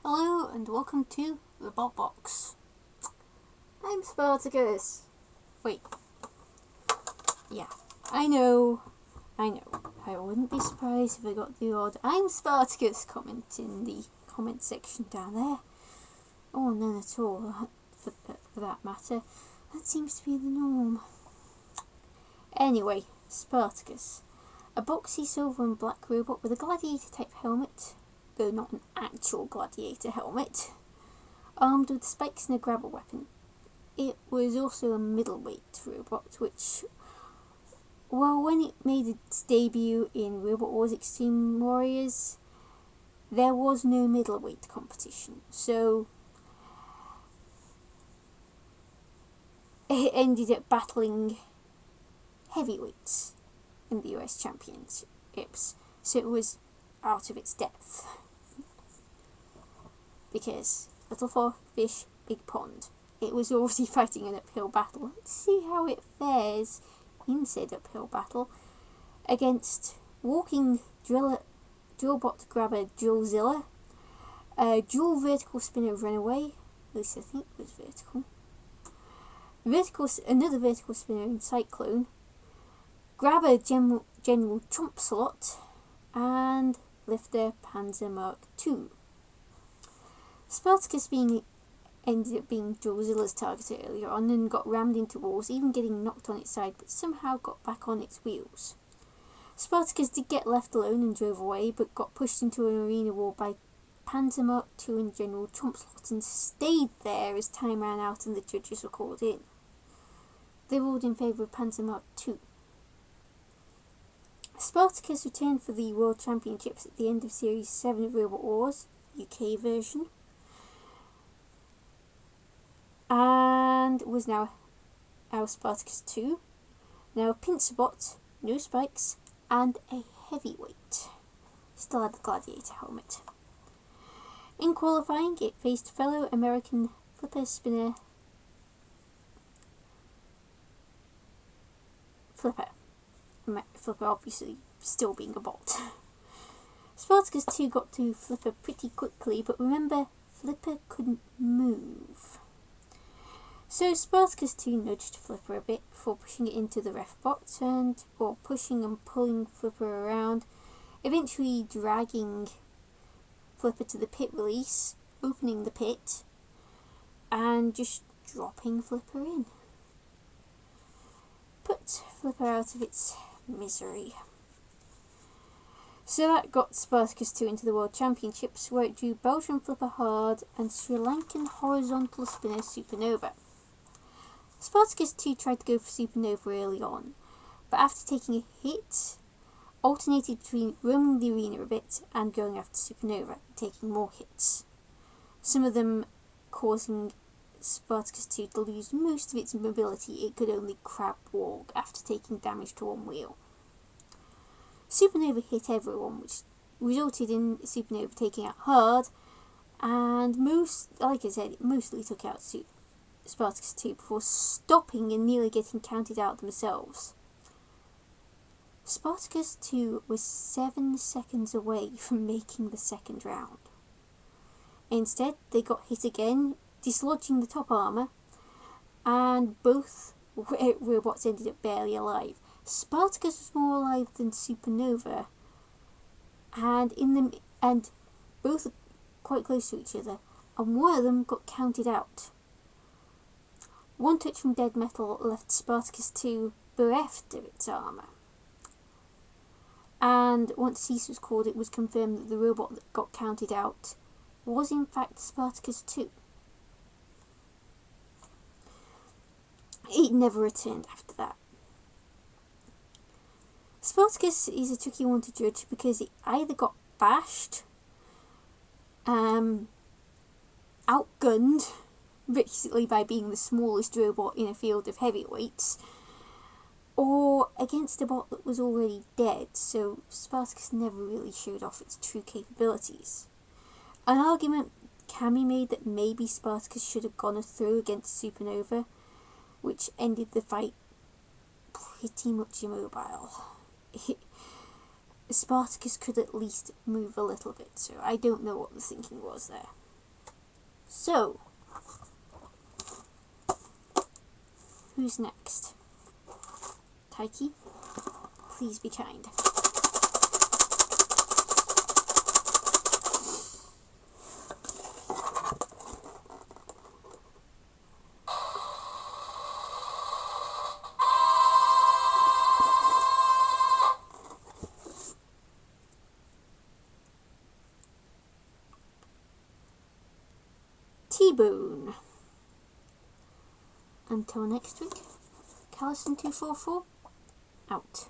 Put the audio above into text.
Hello and welcome to the Bot Box. I'm Spartacus. Wait. Yeah, I know. I wouldn't be surprised if I got the odd "I'm Spartacus" comment in the comment section down there. Or none at all, for that matter. That seems to be the norm. Anyway, Spartacus. A boxy silver and black robot with a gladiator type helmet, though not an actual gladiator helmet, armed with spikes and a grabber weapon. It was also a middleweight robot, which, well, when it made its debut in Robot Wars Extreme Warriors, there was no middleweight competition, so it ended up battling heavyweights in the US Championships, so it was out of its depth. Because little fish, big pond. It was already fighting an uphill battle. Let's see how it fares in said uphill battle against walking drillbot grabber Drillzilla, dual vertical spinner runaway, at least I think it was vertical, another vertical spinner in Cyclone, grabber General Chomp Slot, and lifter Panzer Mark II. Spartacus ended up being Drillzilla's target earlier on and got rammed into walls, even getting knocked on its side, but somehow got back on its wheels. Spartacus did get left alone and drove away, but got pushed into an arena wall by Panzer Mark II and General Chomp Slot and stayed there as time ran out and the judges were called in. They ruled in favour of Panzer Mark II. Spartacus returned for the World Championships at the end of Series 7 of Robot Wars, UK version, and was now our Spartacus 2, now a Pincerbot, no spikes, and a heavyweight. Still had the gladiator helmet. In qualifying, it faced fellow American flipper spinner Flipper obviously still being a bot. Spartacus 2 got to Flipper pretty quickly, but remember, Flipper couldn't move. So Spartacus 2 nudged Flipper a bit before pushing it into the ref bot pushing and pulling Flipper around, eventually dragging Flipper to the pit release, opening the pit, and just dropping Flipper in. Put Flipper out of its misery. So that got Spartacus 2 into the World Championships, where it drew Belgian Flipper Hard and Sri Lankan horizontal spinner Supernova. Spartacus 2 tried to go for Supernova early on, but after taking a hit, alternated between roaming the arena a bit and going after Supernova, taking more hits. Some of them causing Spartacus 2 to lose most of its mobility. It could only crab walk after taking damage to one wheel. Supernova hit everyone, which resulted in Supernova taking out Hard, and it mostly took out Spartacus 2 before stopping and nearly getting counted out themselves. Spartacus 2 was 7 seconds away from making the second round. Instead, they got hit again, dislodging the top armour, and both robots ended up barely alive. Spartacus was more alive than Supernova, and both quite close to each other, and one of them got counted out. One touch from dead metal left Spartacus 2 bereft of its armour. And once cease was called, it was confirmed that the robot that got counted out was in fact Spartacus 2. It never returned after that. Spartacus is a tricky one to judge because it either got bashed, outgunned, basically by being the smallest robot in a field of heavyweights, or against a bot that was already dead, so Spartacus never really showed off its true capabilities. An argument can be made that maybe Spartacus should have gone through against Supernova, which ended the fight pretty much immobile. Spartacus could at least move a little bit, so I don't know what the thinking was there. So, who's next? Taiki, please be kind. T-Bone. Until next week, Callison244, out.